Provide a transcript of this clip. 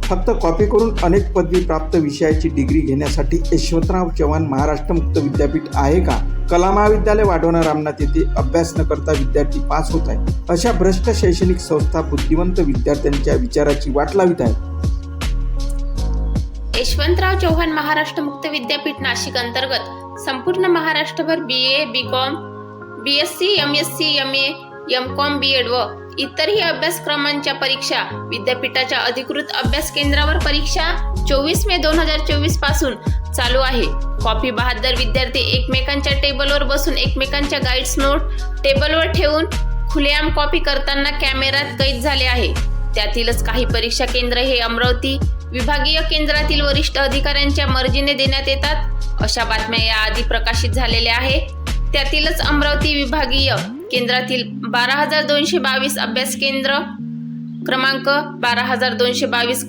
फक्त कॉपी करून अनेक पदवी प्राप्त विषयाची डिग्री घेण्यासाठी यशवंतराव चव्हाण महाराष्ट्र मुक्त विद्यापीठ आहे का? कला महाविद्यालय वाढवणार रामनाथ येथे अभ्यास न करता विद्यार्थी पास होत आहे. अशा भ्रष्ट शैक्षणिक संस्था बुद्धिवंत विद्यार्थ्यांच्या विचाराची वाट लावित आहेत. यशवंतराव चव्हाण महाराष्ट्र मुक्त विद्यापीठ नाशिक अंतर्गत संपूर्ण महाराष्ट्रभर BA, BCom, BSc, MSc, MA, MCom, B.Ed व इतरही अभ्यासक्रमांच्या परीक्षा विद्यापीठाच्या अधिकृत अभ्यास केंद्रावर परीक्षा 24 मे 2024 पासून चालू आहे. कॉपी बहादर विद्यार्थी एकमेकांच्या टेबलवर बसून एकमेकांच्या गाईड्स नोट टेबलवर ठेवून खुलेआम कॉपी करताना कॅमेऱ्यात कैद झाले आहे. त्यातीलच काही परीक्षा केंद्र हे अमरावती विभागीय केंद्रातील वरिष्ठ अधिकाऱ्यांच्या मर्जीने देण्यात येतात. अशा बातम्या याआधी प्रकाशित झालेल्या आहे. त्यातीलच अमरावती विभागीय केंद्रातील 12,222 अभ्यास केंद्र क्रमांक 12,222